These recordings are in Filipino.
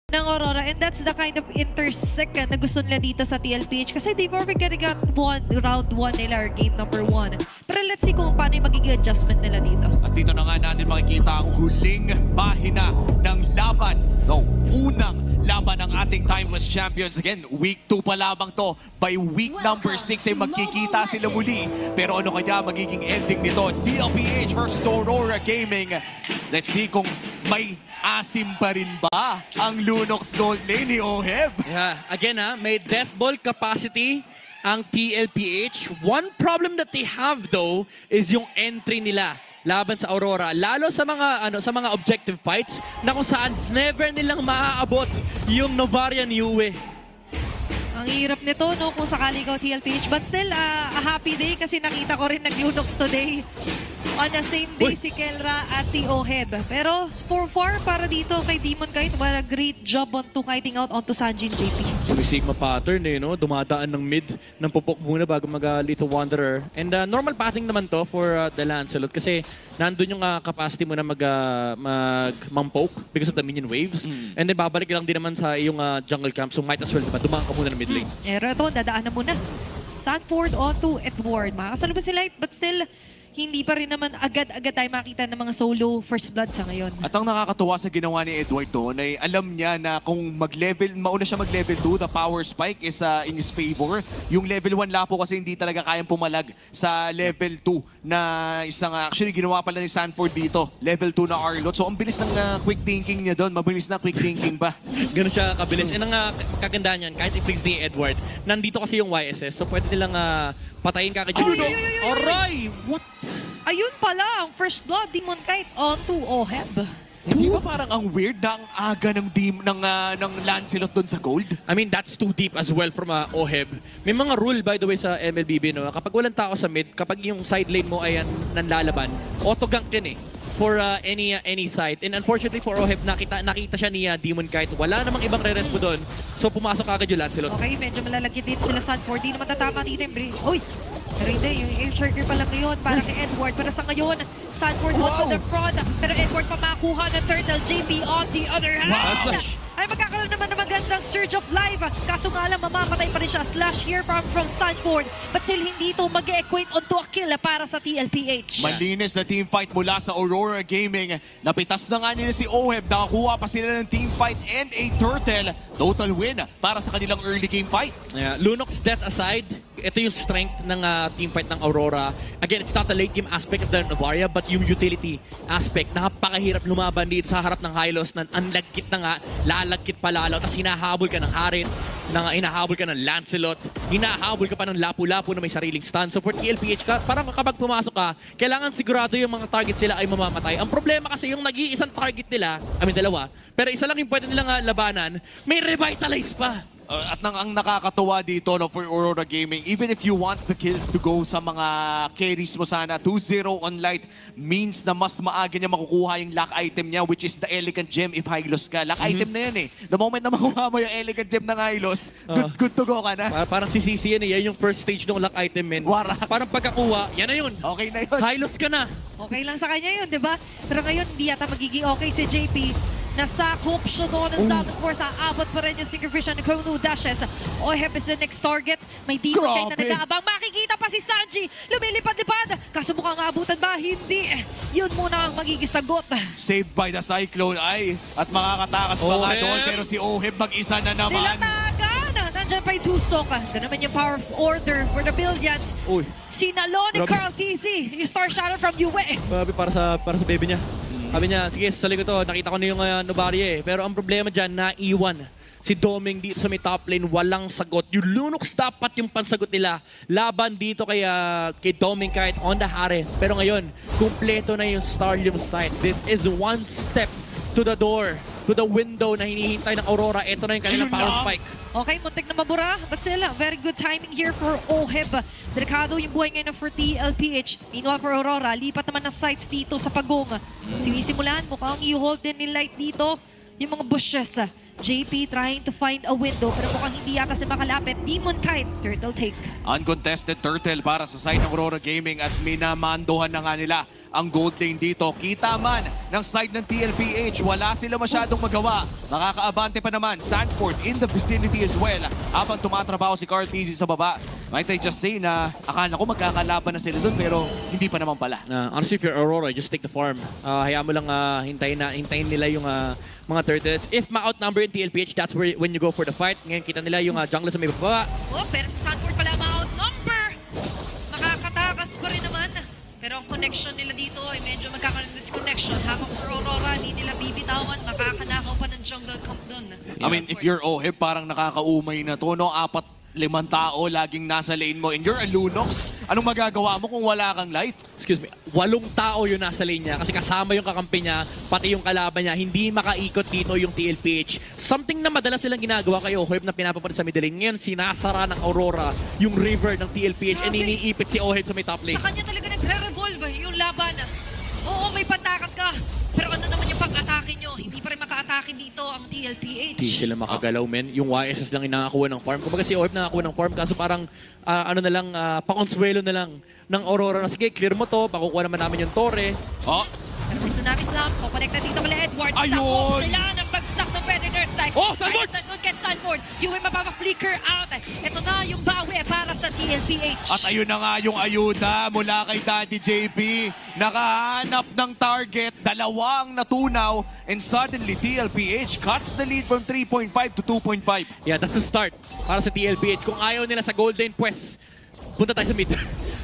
ng Aurora, and that's the kind of intersect na gusto nila dito sa TLPH kasi they've already got round 1 nila or game number 1. Pero let's see kung paano yung magiging adjustment nila dito. At dito na nga natin makikita ang huling bahina ng laban. No, unang laban ng ating Timeless Champions. Again, week 2 pa lamang to. By week number 6 ay magkikita sila muli. Pero ano kaya magiging ending nito? It's TLPH versus Aurora Gaming. Let's see kung may asim pa rin ba ang Lunox Gold Lane ni Oheb? Yeah, again may death ball capacity ang TLPH. One problem that they have though is yung entry nila laban sa Aurora, lalo sa mga objective fights na kung saan never nilang maaabot yung Novaria Niue. Ang hirap nito, no, kung sakali ikaw TLPH. But still, a happy day kasi nakita ko rin nag-Lunox today. On the same day, si Kelra at si Oheb. Pero for far, para dito kay Demon Kite, what a great job on to kiting out onto Sanjin JP. Sigma pattern no? Dumadaan ng mid ng pupok muna bago mag-Lethal Wanderer. And normal pathing naman to for the Lancelot kasi nandun yung capacity mo na mag-poke because of the minion waves. And then babalik lang din naman sa iyong jungle camp. So might as well, diba? Dumaan ka muna ng mid lane. Pero ito, dadaan na muna. Sanford onto Edward. Makakasalubong si Light, but still, hindi pa rin naman agad-agad tayo makita ng mga solo first blood sa ngayon. At ang nakakatuwa sa ginawa ni Edward doon ay alam niya na kung mauna siya mag-level 2, the power spike is in his favor. Yung level 1 lapo kasi hindi talaga kayang pumalag sa level 2 na isang actually ginawa pala ni Sanford dito. Level 2 na Arlot. So ang bilis ng quick thinking niya doon. Mabilis na quick thinking ba? Ganun siya kabilis. And ang kagandahan niyan, kahit i-fix ni Edward, nandito kasi yung YSS. So pwede nilang patayin ka kay Judo. Aray! What? Ayun pala, ang first blood, Demon Kite onto Oheb. Hindi ba parang ang weird na ang aga ng Lancelot doon sa gold? I mean, that's too deep as well from Oheb. May mga rule, by the way, sa MLBB, no? Kapag walang tao sa mid, kapag yung side lane mo ay nanlalaban, auto-gank din for any side. And unfortunately for Oheb, nakita siya ni Demon Kite. Wala namang ibang re-respo doon. So pumasok agad yung Lancelot. Okay, medyo malalagyan din sila Sanford. Di naman tatama dito yung break. Uy! Pero hindi, yung air trigger pa lang ngayon para kay Edward. Pero sa ngayon, Sanford on to the front. Pero Edward pa makuha ng Turtle. JP on the other hand. Wow. Ay magkakaroon naman ng magandang surge of life. Kaso nga lang, mamamatay pa rin siya. Slash here from Sanford. But still, hindi ito mag-equate onto a kill para sa TLPH. Malinis na team fight mula sa Aurora Gaming. Napitas na nga nila si Oheb. Nakakuha pa sila ng team fight and a turtle. Total win para sa kanilang early game fight. Yeah, Lunox death aside, ito yung strength ng team fight ng Aurora. Again, it's not the late game aspect of the Novaria, but yung utility aspect. Napakahirap lumaban dito sa harap ng Hylos na anlagkit na nga, lalagkit pa lalo, tapos hinahabol ka ng Harit, hinahabol ka ng Lancelot, hinahabol ka pa ng Lapu-Lapu na may sariling stun. So for TLPH, parang kapag pumasok ka, kailangan sigurado yung mga target sila ay mamamatay. Ang problema kasi yung nag-iisang target nila, dalawa, pero isa lang yung pwede nilang labanan, may revitalize pa. At ang nakakatuwa dito for Aurora Gaming, even if you want the kills to go sa mga carries mo sana, 2-0 on Light means na mas maaga niya makukuha yung lock item niya, which is the Elegant Gem if Hylos ka. Lock item na yan The moment na makuha mo yung Elegant Gem ng Hylos, good to go ka na. Parang sisisi yan Yan yung first stage ng lock item, men. Warax. Parang pagkakuha, yan na yun. Okay na yun. Hylos ka na. Okay lang sa kanya yun, di ba? Pero ngayon, hindi yata magiging okay si JP. Nasakop siya doon ng Southern Force. Aabot pa rin yung Synchrovision ng Chrono Dashes. Oheb is the next target. May Demon Kite na nag-aabang. Makikita pa si Sanji. Lumilipad-lipad. Kaso mukhang abutan ba? Hindi. Yun muna ang magiging sagot. Saved by the Cyclone ay. At makakatakas pa nga doon. Pero si Oheb mag-isa na naman. Nilatagan. Nandiyan pa yung Tusok. Ito naman yung power of order for the Billions. Uy. Sinalo ni Carl TZ. Yung Star Shadow from UA. Grabe para sa baby niya. Sabi niya, sige, sasali ko to. Nakita ko na yung Novaria Pero ang problema dyan, naiwan. Si Doming dito sa may top lane, walang sagot. Yung Lunox dapat yung pansagot nila. Laban dito kay Doming Kite on the Harith. Pero ngayon, kumpleto na yung Starlium site. This is one step to the door, to the window na hinihintay ng Aurora. Ito na yung kanilang power spike. Okay, muntik na mabura. But still, very good timing here for Oheb. Delikado yung buhay ngayon for TLPH. Meanwhile for Aurora, lipat naman ng sites dito sa Pagong. Sinisimulan, mukhang i-hold din ni Light dito yung mga bushes JP trying to find a window pero mukhang hindi yata si makalapit. Demon Kite, turtle take. Uncontested turtle para sa side ng Aurora Gaming at minamandohan na nga nila ang gold lane dito. Kita man ng side ng TLPH, wala sila masyadong magawa. Nakakaabante pa naman, Sanford in the vicinity as well. Habang tumatrabaho si Carl Tizzy sa baba. Might I just say na akala ko magkakalaban na sila dun pero hindi pa naman pala. Honestly, if you're Aurora, just take the farm. Hayaan mo lang hintayin nila yung mga turtles. If ma-outnumber yung TLPH, that's where when you go for the fight. Ngayon kita nila yung jungle sa may baba. Oh, pero si Sanford pala ma-outnumber. Nakakatakas pa rin naman. Pero ang connection nila dito ay medyo magkakaroon ng disconnection. Habang for Aurora, hindi nila bibitawan. Makakanakaw pa ng jungle camp dun. I mean, if you're Oheb, parang nakakaumay na to, no? 4-5 tao laging nasa lane mo and you're a Lunox. Anong magagawa mo kung wala kang light? Excuse me, 8 tao yung nasa lane niya kasi kasama yung kakampi niya, pati yung kalaban niya, hindi makaikot dito yung TLPH. Something na madalas silang ginagawa kayo, Oheb na pinapapansin sa middle lane. Ngayon, sinasara ng Aurora yung river ng TLPH and iniipit si Oheb sa may top lane. Sa kanya talaga nagre-revolve yung laban. Oo, may pantakas ka. Pero ano naman yung pang-atake nyo? Hindi pa rin maka-atake dito ang TLPH. Hindi sila makagalaw, men. Yung YSS lang inakakuha ng farm. Kumbaga si Oheb nakakuha ng farm kaso parang pakonsuelo na lang ng Aurora na sige, clear mo to, pakukuha naman namin yung Torre. Oh, Pero may Tsunami Slam, kukonekta dito kala Edward. Ayun! Sila ng pag-stack ng Predators. Like, Oh, Sanford! Sanford gets Sanford. Yung may mapapa-flicker out. Ito na yung bawi para sa TLPH. at ayun na nga yung ayuda mula kay Daddy JP. Nakahanap ng target, 2 ang natunaw, and suddenly TLPH cuts the lead from 3.5 to 2.5. Yeah, that's the start para sa TLPH. Kung ayaw nila sa Golden Quest, punta tayo sa mid.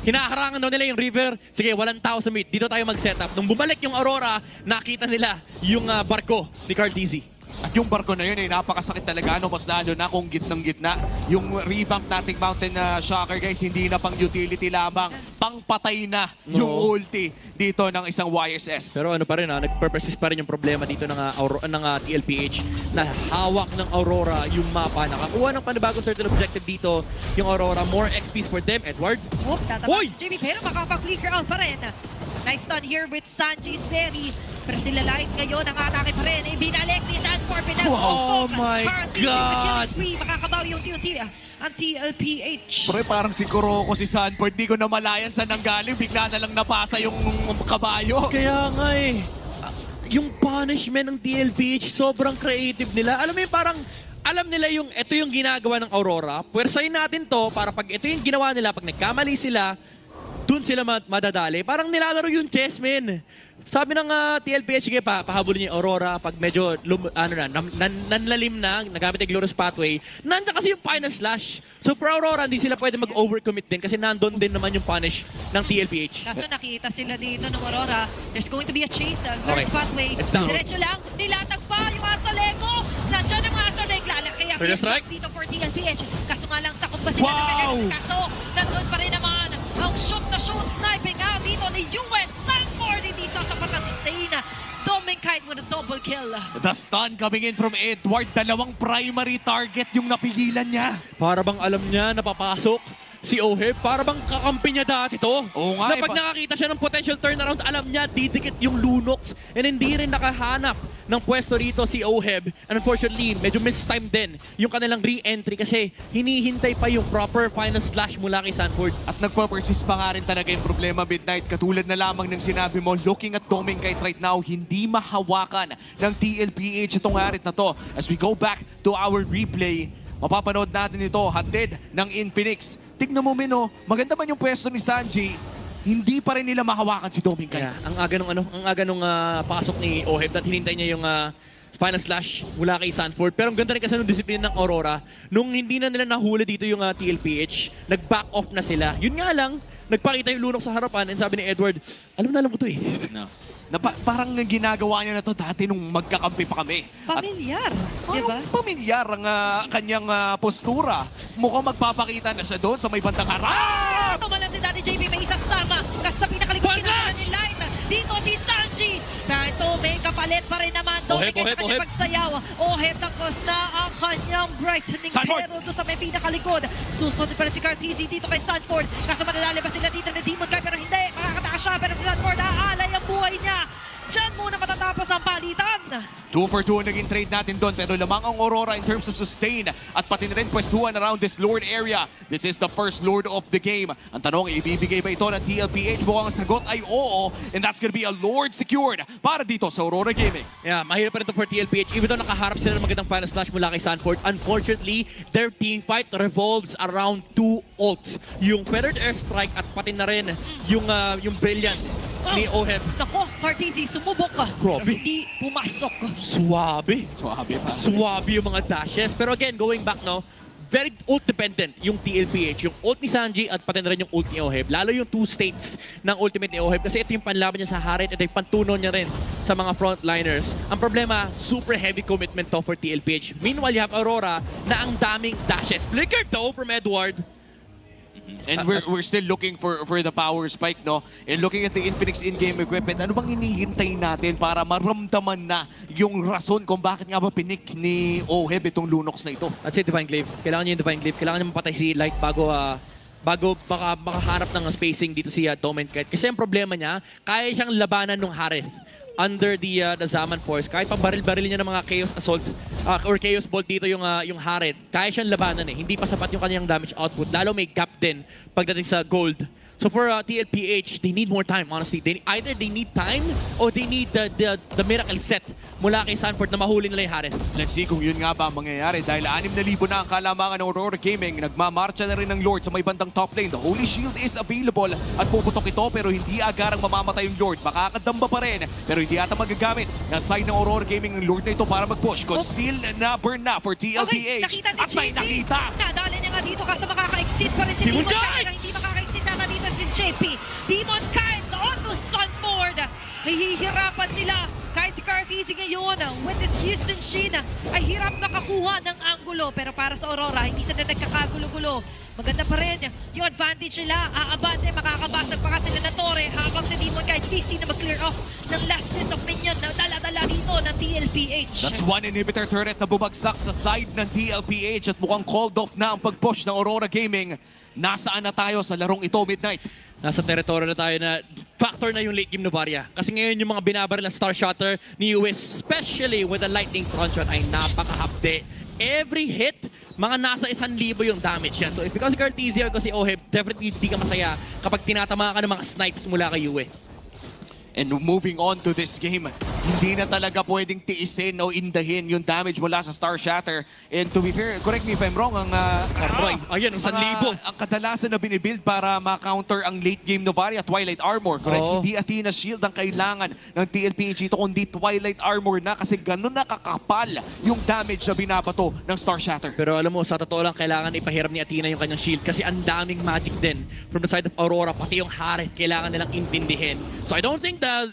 Hinaharangan daw nila yung river. Sige, walang tao sa mid. Dito tayo mag-setup. Nung bumalik yung Aurora, nakita nila yung barko ni Carl Tizzy. At yung barko na yun ay napakasakit talaga, no? Mas lalo na kung gitnang-gitna. Yung revamp nating Mountain Shocker, guys, hindi na pang utility lamang. Pangpatay na yung ulti dito ng isang YSS. Pero ano pa rin, nagper-persist pa rin yung problema dito ng TLPH na hawak ng Aurora yung mapa. Nakakuha ng panibagong turtle objective dito yung Aurora. More XPs for them, Edward. Whoop, tatapos Hoy! si Jimmy, pero makapag-flicker out pa rin. Nice stun here with Sanji's Berry. Pero sila light ngayon, ang atake pa rin. Ibinalik ni Sanford, Oh my God! Makakabawi yung ang TLPH. Pre, parang si Kuroko, si Sanford, di ko na malayan saan nanggaling. Bigla na lang napasa yung kabayo. Kaya nga eh, yung punishment ng TLPH, sobrang creative nila. Alam mo yung parang, alam nila yung ito yung ginagawa ng Aurora. Puwersahin natin to para pag ito yung ginawa nila, pag nagkamali sila, dun sila madadali. Parang nilalaro yung chess, men. Sabi ng TLPH, sige pa, pahabulin niyo yung Aurora pag medyo nanlalim na, nagamit yung Glorious Pathway. Nandiyan kasi yung final slash. So for Aurora, hindi sila pwede mag-overcommit din kasi nandun din naman yung punish ng TLPH. Kaso nakita sila dito ng Aurora. There's going to be a chase. Glorious Pathway. It's down. Diretso lang. Nilatag pa yung Asolego. Nandiyan ang Asolego. Lalaki ang First strike. dito for TLPH. Kaso nga lang sa kumba sila Wow! ng kaso nandun pa rin naman ang shoot-to-shoot sniping out dito ni US Sanford. Hindi sasapat na sustain. Doming Kite with a double kill. The stun coming in from Edward. 2 primary target yung napigilan niya. Para bang alam niya napapasok si Oheb, para bang kakampi niya dati to. Oo nga, Na pag nakakita siya ng potential turnaround, alam niya, didikit yung Lunox. And hindi rin nakahanap ng pwesto rito si Oheb. And unfortunately, medyo mistime din yung kanilang re-entry kasi hinihintay pa yung proper final slash mula kay Sanford. At nagpa-persist pa nga rin talaga yung problema, Midnight. Katulad na lamang ng sinabi mo, looking at Doming Kite right now, hindi mahawakan ng TLPH itong harit na to. As we go back to our replay, mapapanood natin ito, hatid ng Infinix. Tignan mo, Mino, maganda man yung pwesto ni Sanji, hindi pa rin nila mahawakan si Doming Kite. Kaya, ang aga nung pasok ni Oheb at hinintay niya yung final slash mula kay Sanford. Pero ang ganda rin kasi nung disiplina ng Aurora, nung hindi na nila nahuli dito yung TLPH, nag-back off na sila. Yun nga lang, nagpakita yung Lunox sa harapan and sabi ni Edward, alam ko to eh. No. Parang ginagawa niya na to dati nung magkakampi pa kami. Pamilyar, di ba? Pamilyar ang kanyang postura. Mukhang magpapakita na siya doon sa may bandang harap. Tumalan si Daddy JP, may isa sama. Kasi sa pinakalikod kinakala ni Light. Dito si Sanji. Pero may kapalit pa rin naman. Doon sa kanyang pagsayaw. Oheb tangkos na ang kanyang brightening hero doon sa may pinakalikod. Susunod pa rin si Carl Tizzy dito kay Sanford. Kaso mananali ba sila dito ng Demon Guy? Pero hindi. Makakataas siya. Pero si Sanford, aalay ang buhay niya. Diyan muna matatapos matatapos ang palitan. 2 for 2 ang naging trade natin doon, pero lamang ang Aurora in terms of sustain at pati na rin pwestuhan around this Lord area. This is the first Lord of the game. Ang tanong, ibibigay ba ito ng TLPH? Mukhang ang sagot ay oo, and that's gonna be a Lord secured para dito sa Aurora Gaming. Yeah, mahirap pa rin ito for TLPH. Even though nakaharap sila ng magandang final slash mula kay Sanford, unfortunately, their team fight revolves around 2 ults. Yung Feathered Airstrike at pati na rin yung Brilliance ni Oheb. Nako, Cartesi, sumubok ka. Grabe. Pero hindi pumasok. Suwabe. Swabe pa. Suwabe yung mga dashes. Pero again, going back, no, very ult dependent yung TLPH. Yung ult ni Sanji at pati na rin yung ult ni Oheb. Lalo yung 2 states ng ultimate ni Oheb. Kasi ito yung panlaban niya sa Harit. Ito yung pantunon niya rin sa mga frontliners. Ang problema, super heavy commitment to for TLPH. Meanwhile, you have Aurora na ang daming dashes. Flicker though from Edward. And we're still looking for the power spike, no? And looking at the Infinix in-game equipment, ano bang hinihintay natin para maramdaman na yung rason kung bakit nga ba pinik ni Oheb itong Lunox na ito? I'd say Divine Glaive. Kailangan niya yung Divine Glaive. Kailangan niya mapatay si Light bago makaharap ng spacing dito si Domen Kite. Kasi ang problema niya, kaya siyang labanan ng Harith under the Zaman Force. Kahit pang baril-baril niya ng mga Chaos Assault or Chaos Bolt dito yung Harith, kaya siyang labanan eh. Hindi pa sapat yung kanyang damage output. Lalo may gap din pagdating sa gold. So for TLPH, they need more time, honestly. Either they need time or they need the miracle set mula kay Sanford na mahuli nila yung Harith. Let's see kung yun nga ba ang mangyayari dahil 6,000 na ang kalamangan ng Aurora Gaming. Nagmamarcha na rin ng Lord sa may bandang top lane. The Holy Shield is available at puputok ito pero hindi agarang mamamatay yung Lord. Makakadamba pa rin pero hindi ata magagamit ng side ng Aurora Gaming ng Lord na ito para mag-push. Conceal na burn na for TLPH. Okay, nakita ni At may JP. nakita! Nadali niya nga dito kasi makaka-exit pa rin si Demon Demon Kite! Kite. Hindi makaka-exit na dito si JP. Demon Kite on to Sanford. Nahihirapan sila. Kahit si Cartesi ngayon, with this Houston Sheen, ay hirap makakuha ng angulo. Pero para sa Aurora, hindi sila nagkakagulo-gulo. Maganda pa rin yung advantage nila. Aabante, makakabasag pa kasi na Torre habang si Demon Kite busy na mag-clear off ng last bits of minion na dala-dala dito ng TLPH. That's one inhibitor turret na bumagsak sa side ng TLPH at mukhang called off na ang pag-push ng Aurora Gaming. Nasaan na tayo sa larong ito, Midnight? Nasa territory na tayo na factor na yung late game Novaria. Kasi ngayon yung mga binabaril na Star Shatter ni US, especially with the Lightning Tronshot, ay napakahapde. Every hit, mga nasa 1,000 yung damage yan. So if because Cartesi or kasi Oheb, definitely hindi ka masaya kapag tinatama ka ng mga snipes mula kay UE. And moving on to this game, hindi na talaga pwedeng tiisin o indahin yung damage mula sa Star Shatter. And to be fair, correct me if I'm wrong, ang Ayan, ang 1,000. ang kadalasan na binibuild para ma-counter ang late game Novaria, Twilight Armor. Correct? Oo. Hindi Athena Shield ang kailangan ng TLPH ito, kundi Twilight Armor na kasi ganun nakakapal yung damage na binabato ng Star Shatter. Pero alam mo, sa totoo lang, kailangan ipahiram ni Athena yung kanyang shield kasi ang daming magic din from the side of Aurora, pati yung Harith, kailangan nilang intindihin. So I don't think the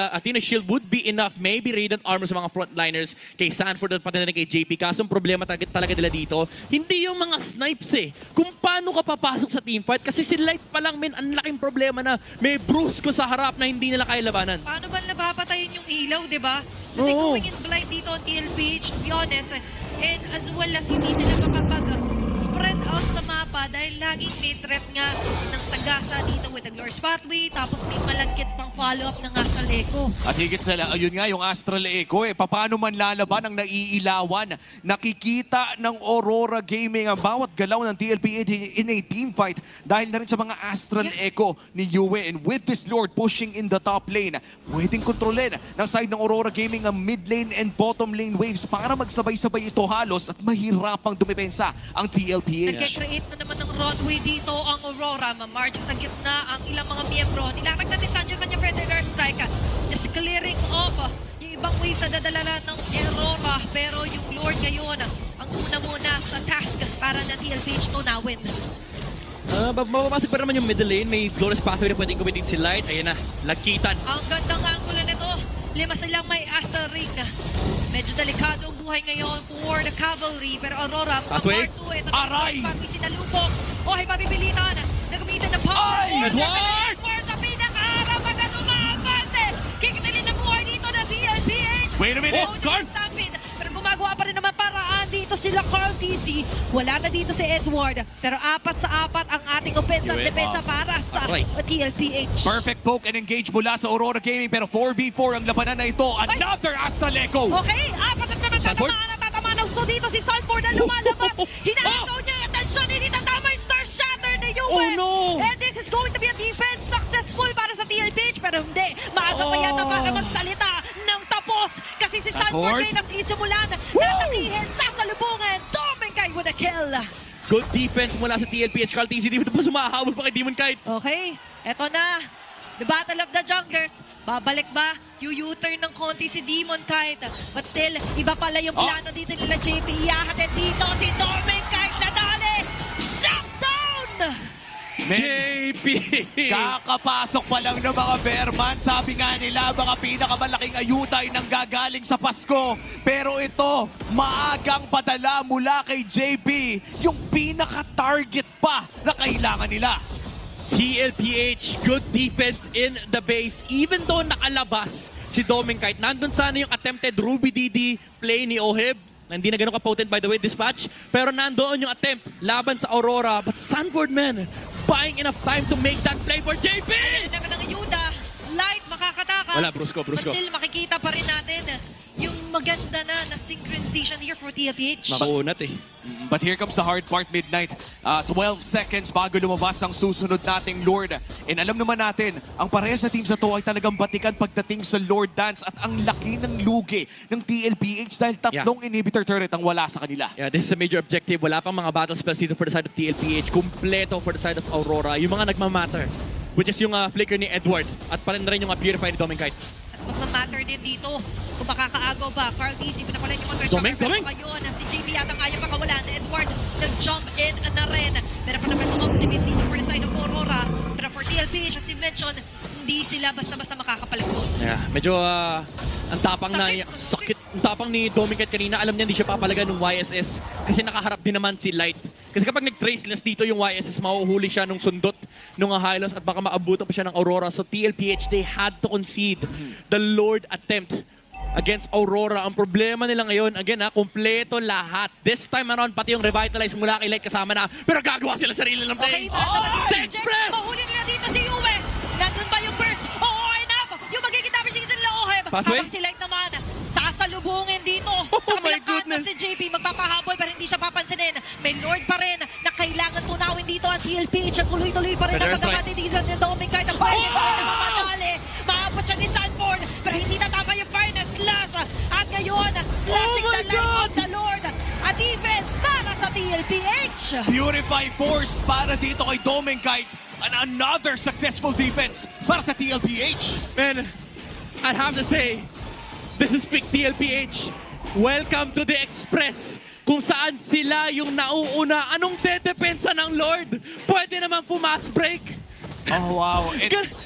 Athena shield would be enough. Maybe Radiant Armor sa mga frontliners kay Sanford at pati na rin kay JP. Kaso ang problema talaga nila dito, hindi yung mga snipes eh. Kung paano ka papasok sa teamfight kasi si Light pa lang, men, ang laking problema na may Brusco sa harap na hindi nila kaya labanan. Paano ba napapatayin yung ilaw, di ba? Kasi Oo. going in blind dito on TLPH, to be honest, and as well as hindi sila makapag-spread out sa mapa dahil laging may threat nga ng sagasa dito with the Glorious Pathway, tapos may malagkit pang follow-up ng Astral Echo. At higit sa ayun nga yung Astral Echo paano man lalaban ang naiilawan. Nakikita ng Aurora Gaming ang bawat galaw ng TLPH in a team fight dahil na rin sa mga Astral Echo ni Yue. And with this Lord pushing in the top lane, pwedeng kontrolin ng side ng Aurora Gaming ang mid lane and bottom lane waves para magsabay-sabay ito halos at mahirapang dumepensa ang TLPH. Nagkakreate na naman ng runway dito ang Aurora. Mamarch sa gitna ang ilang mga miyembro. Nilatag natin Sanjo kanyang Predator Strike. Just clearing off yung ibang waves sa dadalala ng Aurora. Pero yung Lord ngayon, ang una muna sa task para na TLPH to na win. Mapapasok pa naman yung middle lane. May Glorious Pathway na pwedeng gamitin si Light. Ayan na, lakitan. Ang gandang angulo nito. 5 silang may Astral Ring. Medyo delikado ang buhay ngayon for the Cavalry. Pero Aurora, Pathway. Part 2. Ito Aray! pag isinalubok. O ay mapipilitan. Nagamitan ng power. Ay! Edward! For sa pinaka-harap agad umabante. Kikitilin ng buhay dito na TLPH. Wait a minute, Oh, Carl! Stampede. Pero gumagawa pa rin naman paraan dito sila Carl TZ. Wala na dito si Edward. Pero 4-4 ang ating offense at Yun. depensa para sa Aray. TLPH. Perfect poke and engage mula sa Aurora Gaming pero 4v4 ang labanan na ito. Another Astraleco! Okay, 4 at naman Sanford? tatamaan ang so dito si Sanford na lumalabas. Hinagaw niya yung atensyon, hindi tatama yung Star Shatter ni Yue. Oh, no! And this is going to be a defense successful para sa TLPH pero hindi. Maaga pa yata para magsalita ng tapos kasi si Sanford ay nasisimulan na takihin, sasalubungan. Domenkay with a kill. Good defense mula sa TLPH. Carl TZ, di mo pa sumahabol pa kay Demon Kite. Okay, eto na. The Battle of the Junglers. Babalik ba? U-turn ng konti si Demon Kite. But still, iba pala yung plano dito nila JP. Iyahatid dito si Domen Kite na dali. Shutdown! JP! Kakapasok pa lang ng mga Bearman. Sabi nga nila, mga pinakamalaking ayuda ay nanggagaling sa Pasko. Pero ito, maagang padala mula kay JB. Yung pinaka-target pa na kailangan nila. TLPH, good defense in the base. Even though nakalabas si Domenkite, nandun sana yung attempted Ruby DD play ni Oheb. Hindi na ganun ka-potent by the way, Dispatch. Pero nandoon yung attempt laban sa Aurora. But Sanford, man, buying enough time to make that play for JP! Ayan naman ang ayuda. Light makakatakas. Wala, Brusco. But still, makikita pa rin natin yung maganda na synchronization here for TLPH. Makuunat eh. But here comes the hard part, Midnight. 12 seconds bago lumabas ang susunod nating Lord. And alam naman natin, ang parehas na teams na to ay talagang batikan pagdating sa Lord Dance at ang laki ng lugi ng TLPH dahil tatlong inhibitor turret ang wala sa kanila. Yeah, this is a major objective. Wala pang mga battle spells dito for the side of TLPH. Kumpleto for the side of Aurora. Yung mga nagmamatter, which is yung flicker ni Edward at pa rin yung purify ni Domenkite. At magmamatter din dito kung makakaagaw ba. Carl TZ, pinapalan yung mga Domeng, Domeng! ngayon. Si JP yata kaya pakawalan. Edward nag-jump in na rin. Pero pa naman mga ultimates dito for the side of Aurora. Pero for TLPH, as you mentioned, hindi sila basta-basta makakapalagpo. Yeah, medyo ang tapang Sakit. Ang tapang ni Domenkite kanina, alam niya hindi siya papalaga ng YSS kasi nakaharap din naman si Light. Kasi kapag nag-traceless dito yung YSS, mauhuli siya nung sundot nung Hylos at baka maabutan pa siya ng Aurora. So TLPH, they had to concede the Lord attempt against Aurora. Ang problema nila ngayon, again kompleto lahat. This time around, pati yung revitalize mula kay Light kasama na. Pero gagawa sila sarili ng play. Okay, basta The Express! mahuli nila dito si Yue. Nandun ba yung burst? Oo, enough! Yung magiging damage dito nila Oheb. Pathway? Habang si Light naman, sasalubungin dito. Sa my kabilang kanto goodness. si JP, magpapahabol pero hindi siya papansinin. May Lord pa rin na kailangan tunawin dito ang TLPH. At tuloy-tuloy pa rin ang Better pagkakati dito ni Domenkite. Ang pwede pa rin na mamadali. Maabot siya ni Sanford pero hindi natama yung final slash. At ngayon, slashing Oh my the life God! of the Lord. A defense para sa TLPH. Purify Force para dito kay Domenkite. And another successful defense para sa TLPH. Man, I'd have to say, this is Big TLPH. Welcome to the Express. Kung saan sila yung nauuna. Anong dedepensa ng Lord? Pwede naman fumas break. Oh, wow.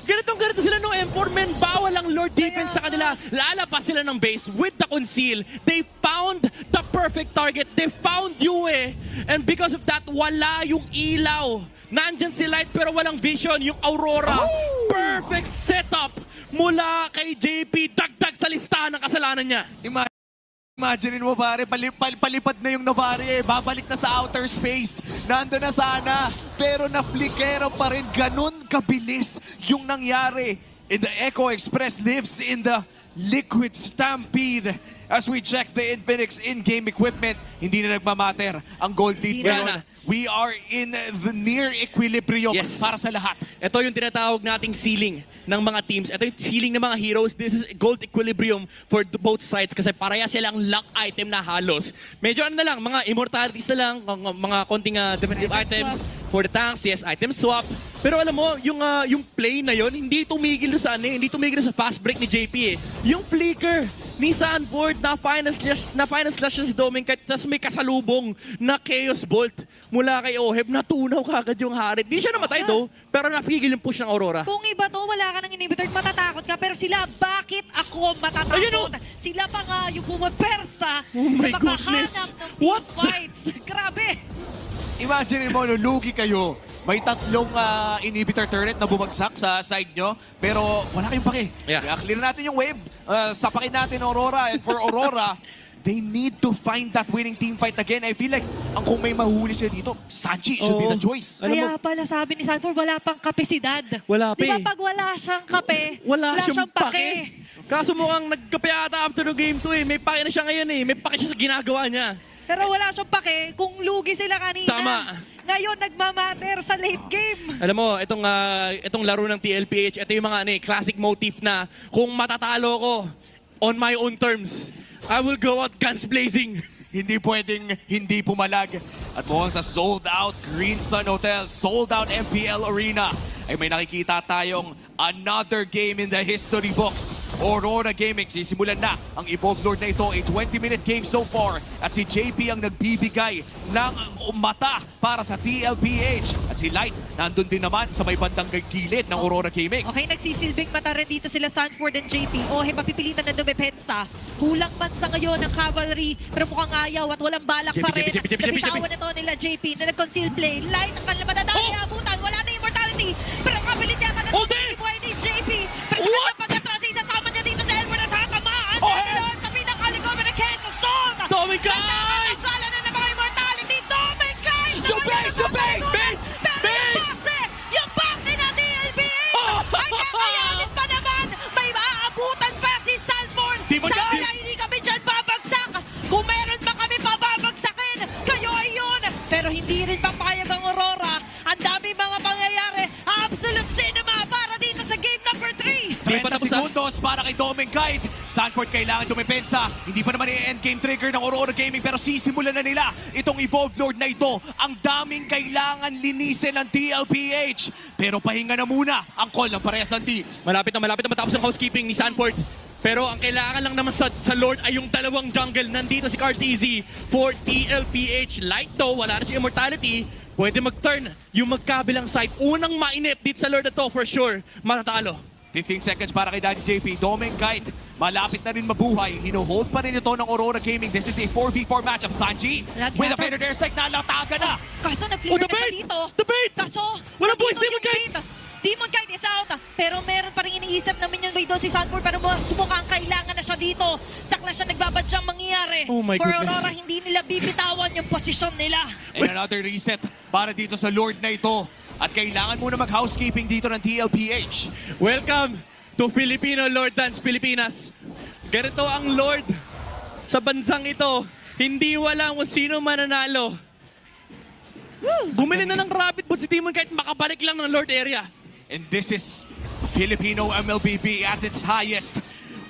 Ganito sila nung M4, men. Bawal ang Lord defense sa kanila. Lalabas sila ng base with the conceal. They found the perfect target. They found Yue. And because of that, wala yung ilaw. Nandyan si Light pero walang vision. Yung Aurora. Perfect setup mula kay JP. Dagdag sa listahan ng kasalanan niya. Imagine mo pare, palipad na yung Novaria, babalik na sa outer space. Nando na sana, pero na-flickero pa rin. Ganun kabilis yung nangyari. And the Echo Express lives in the Liquid Stampede. As we check the Infinix in-game equipment, hindi na nagmamatter ang gold lead Wala ngayon. na. We are in the near equilibrium Yes. para sa lahat. Ito yung tinatawag nating ceiling ng mga teams. Ito yung ceiling ng mga heroes. This is gold equilibrium for both sides kasi pareha silang lock item na halos. Medyo ano na lang, mga immortalities na lang, mga konting defensive Item items swap. for the tanks. Yes, item swap. Pero alam mo, yung play na yon hindi tumigil sa hindi tumigil sa fast break ni JP eh. Yung flicker ni Sanford na final slash si Domenkite, tapos may kasalubong na Chaos Bolt mula kay Oheb, natunaw kagad yung Harit. Di siya namatay do, pero napigil yung push ng Aurora. Kung iba to, wala ka ng inhibitor, matatakot ka. Pero sila, bakit ako matatakot? Ayun, oh! Sila pa nga yung pumapersa Oh my na goodness. makahanap ng What team fights. Grabe! Imagine mo, no, lugi kayo. May tatlong inhibitor turret na bumagsak sa side nyo, pero wala kayong pake. Yeah. Kaya clear natin yung wave, sapakin natin Aurora, and for Aurora, they need to find that winning team fight again. I feel like ang kung may mahuhuli sila dito, Sanji should be Oo. the choice. Alam Kaya pala sabi ni Sanford, wala pang kapesidad. Wala pa Di ba eh. pag wala siyang kape, Wala siyang pake. Kaso mukhang nagkape ata after the game 2 eh. May pake na siya ngayon eh. May pake siya sa ginagawa niya. Pero wala siyang pake kung lugi sila kanina. Tama. Ngayon, nagmamatter sa late game. Alam mo, itong laro ng TLPH, ito yung mga classic motif na kung matatalo ko on my own terms, I will go out guns blazing. Hindi pwedeng hindi pumalag. At mukhang sa sold out Green Sun Hotel, sold out MPL Arena, ay may nakikita tayong another game in the history books. Aurora Gaming, sisimulan na ang Evolved Lord na ito. A 20-minute game so far. At si JP ang nagbibigay ng mata para sa TLPH. At si Light, nandun din naman sa may bandang gilid ng Aurora Gaming. Okay, nagsisilbing mata rin dito sila Sanford and JP. Oh, mapipilitan na dumepensa. Kulang man sa ngayon ng cavalry, pero mukhang ayaw at walang balak pa rin. Nabitawan na to nila JP na nag-conceal play. Light ang kanilang madadali abutan. Wala na immortality. Pero kapilit yata na Hold ito it! buhay ni JP. Pero sa kanyang pagkatras, isasama niya dito sa Elmer at tatamaan. Oh, Elmer sa pinakalikod na Kenzo Salt. Domingay! Sala na ng mga immortality. Domingay! The base! The base! Base! Base! Yung boxe na DLBA! Oh! Ay kakayanin pa naman! May maaabutan pa si Sanford! Di mo Sabi na- na hindi kami dyan babagsak! Kung meron ba kami pababagsakin, kayo ay yun! Pero hindi rin papayag ang Aurora. Ang dami mga pangyayari. Absolute cinema para dito sa game number 3! 30 segundos para kay Domingkite. Sanford kailangan dumepensa. Hindi pa naman i-endgame trigger ng Aurora Gaming pero sisimulan na nila itong Evolved Lord na ito. Ang daming kailangan linisin ng TLPH. Pero pahinga na muna ang call ng parehas ng teams. Malapit na matapos ang housekeeping ni Sanford. Pero ang kailangan lang naman sa Lord ay yung dalawang jungle. Nandito si Carteezy for TLPH. Light though, wala na siya immortality. Pwede mag-turn yung magkabilang side. Unang mainip dito sa Lord na to for sure. Matatalo. 15 seconds para kay Daddy JP. Domingkite, malapit na rin mabuhay. Hino-hold pa rin ito ng Aurora Gaming. This is a 4v4 matchup. Sanji, with a better dare strike, nalatagan na. Kaso na-flicker Oh, the na siya bait! dito. The bait! Kaso, Wala nandito boys, Demon yung Kite! bait. Demon Kite is out. Pero meron pa rin iniisip na minion wave doon si Sanford. Pero sumukang kailangan na siya dito. Sakla siya nagbabadyang mangyayari. Oh my For goodness. Aurora, hindi nila bibitawan yung posisyon nila. And another reset para dito sa Lord na ito. At kailangan muna mag-housekeeping dito ng TLPH. Welcome to Filipino Lord Dance Pilipinas. Ganito ang Lord sa bansang ito. Hindi walang kung sino mananalo. Bumili na ng Rapid Boot si Timon kahit makabalik lang ng Lord area. And this is Filipino MLBB at its highest.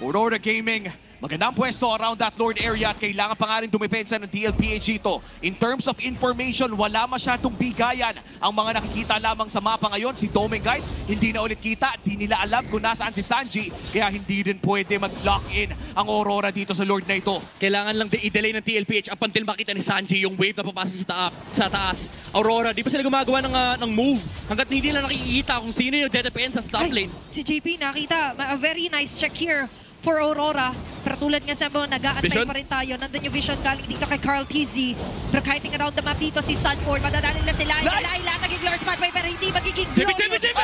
Aurora Gaming, magandang pwesto around that Lord area at kailangan pa nga rin dumepensa ng TLPH dito. In terms of information, wala masyadong bigayan. Ang mga nakikita lamang sa mapa ngayon, si Domingkite, hindi na ulit kita. Di nila alam kung nasaan si Sanji, kaya hindi rin pwede mag-lock in ang Aurora dito sa Lord na ito. Kailangan lang i-delay ng TLPH up until makita ni Sanji yung wave na papasok sa taas. Aurora, di pa sila gumagawa ng move hanggat hindi nila nakikita kung sino yung dedepensa sa top lane. Si JP nakita, a very nice check here for Aurora. Pero tulad nga sa mga nag-aantay Vision? pa rin tayo. Nandun yung vision galing dito kay Carl TZ. Pero kiting around the map dito si Sanford. Madadali na si Laila. Laila naging Lord Spagway pero hindi magiging JP, glorious. JP!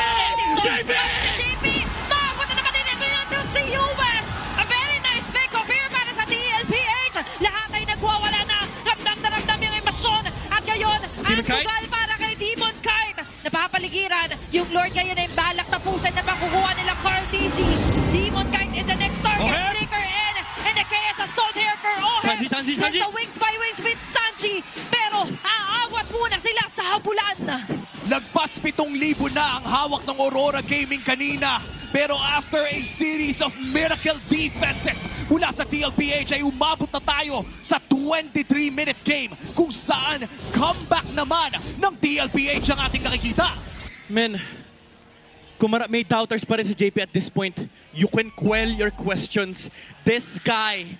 JP! JP! Makapunta naman din ito si US. A very nice pick-up here para sa TLPH. Lahat ay nagwawala na. Ramdam na ramdam yung emosyon. At ngayon, ang Demon Kite? sugal para kay Demon Kite. Napapaligiran. Yung Lord ngayon ay balak tapusin na makukuha nila Carl TZ. Demon Kite is the next target. Oheb! Flicker in. And the chaos assault here for Oheb. Sanji! It's the wings by wings with Sanji. Pero aawat muna sila sa habulan. Lagpas 7,000 na ang hawak ng Aurora Gaming kanina. Pero after a series of miracle defenses mula sa TLPH ay umabot na tayo sa 23-minute game kung saan comeback naman ng TLPH ang ating nakikita. Men, kung may doubters pa rin sa JP at this point, you can quell your questions. This guy,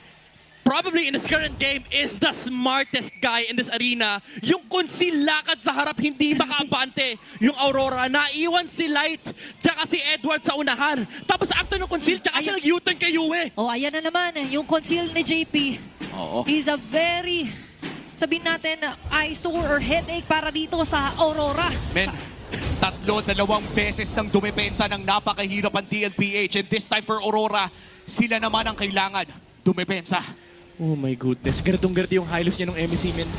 probably in his current game, is the smartest guy in this arena. Yung conceal lakad sa harap, hindi makaabante. Yung Aurora, naiwan si Light, tsaka si Edward sa unahan. Tapos after ng conceal, tsaka siya nag-U-turn kay Yue. Oh, ayan na naman. Yung conceal ni JP. Oo. He's a very, sabihin natin, eyesore or headache para dito sa Aurora. Men, 2 beses ng dumepensa ng napakahirap ang TLPH. And this time for Aurora, sila naman ang kailangan dumepensa. Oh my goodness. Ganitong-ganito yung highlights niya ng MEC, men.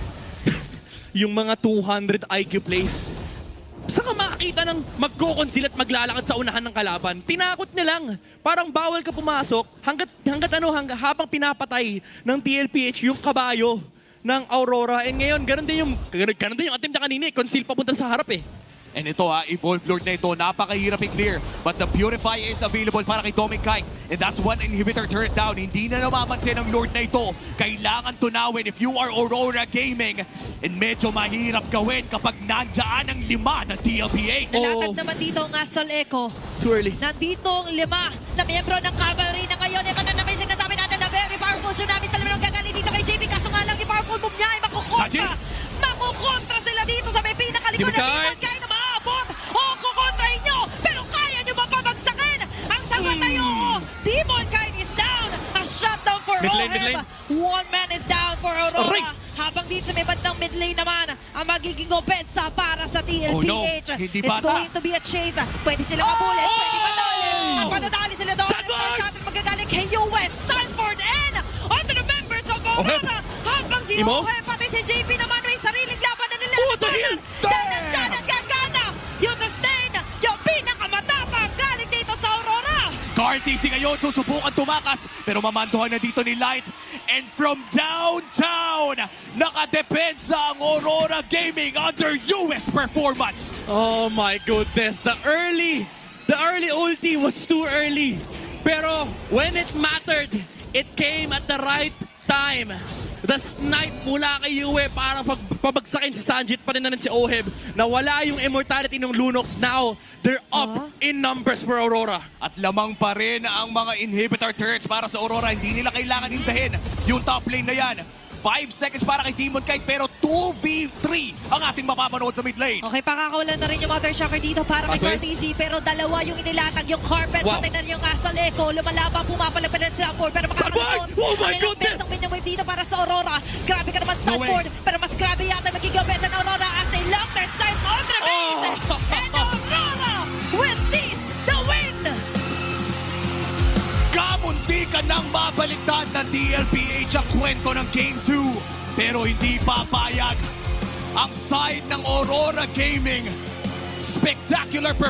Yung mga 200 IQ plays. Saan ka makakita ng magko-conceal at maglalakad sa unahan ng kalaban? Tinakot niya lang. Parang bawal ka pumasok habang pinapatay ng TLPH yung kabayo ng Aurora. And ngayon, ganun din yung attempt na kanina. Conceal papunta sa harap eh. And ito Evolved Lord na ito, napakahirap i-clear. But the Purify is available para kay Dominic Kite. And that's one inhibitor turned down. Hindi na namamansin ang Lord na ito. Kailangan tunawin if you are Aurora Gaming. And medyo mahirap gawin kapag nandyan ang 5 ng TLPH. Nalatag naman dito ang Asol Echo. Too early. Nandito ang 5 na miyembro ng Cavalry na ngayon. Ito na naman yung sinasabi natin na very powerful tsunami sa laman ng gagaling dito kay JP. Kaso nga lang yung powerful move niya ay Saji! makukontra sila dito sa may pinakalikod na Demon Demon Kite na maabot. O, kukontrahin nyo, pero kaya nyo ba pabagsakin? Ang sagot ay oo. Demon Kite is down. A shutdown for Mid lane, mid Oheb. lane. One man is down for Aurora. Aray! Habang dito sa may bandang mid lane naman, ang magiging opensa para sa TLPH. Oh no, hindi It's bata. going to be a chase. Pwede silang kabulin, pwede madali. Madadali sila doon. Sanford! Shot magagaling kay US, Sanford, and onto the members of Aurora. Habang si Imo? Oheb, pati si JP naman may sariling laban na nila. Oh, dahil! Dahil nandiyan ang gagana. Yung sustain, yung pinakamatapang galing dito sa Aurora. Cartesi ngayon susubukan tumakas pero mamandohan na dito ni Light. And from downtown, nakadepensa ang Aurora Gaming under US performance. Oh my goodness, the early ulti was too early. Pero when it mattered, it came at the right time. The snipe mula kay Yue para pabagsakin si Sanjit pa rin na rin si Oheb. Nawala yung immortality ng Lunox. Now, they're up in numbers for Aurora. At lamang pa rin ang mga inhibitor turrets para sa Aurora. Hindi nila kailangan hintahin yung top lane na yan. 5 seconds para kay Demon Kite pero 2v3 ang ating mapapanood sa mid lane. Okay, pakakawalan na rin yung Mother Shocker dito para kay Okay. Cartesi. Pero dalawa yung inilatag, yung carpet, Wow. pati na rin yung Asal Echo. Lumalabang, pumapalagpalan sa Sanford. Pero makakaroon. Oh my goodness! Ang minimum dito para sa Aurora. Grabe ka naman No Sanford. way. Pero mas grabe yata magiging offense ng Aurora as they lock their sights on the base. Oh. And Aurora will seize the win. Kamunti ka nang mabaliktad ng DLPH ang kwento ng Game 2. Pero hindi papayag ang side ng Aurora Gaming. Spectacular performance.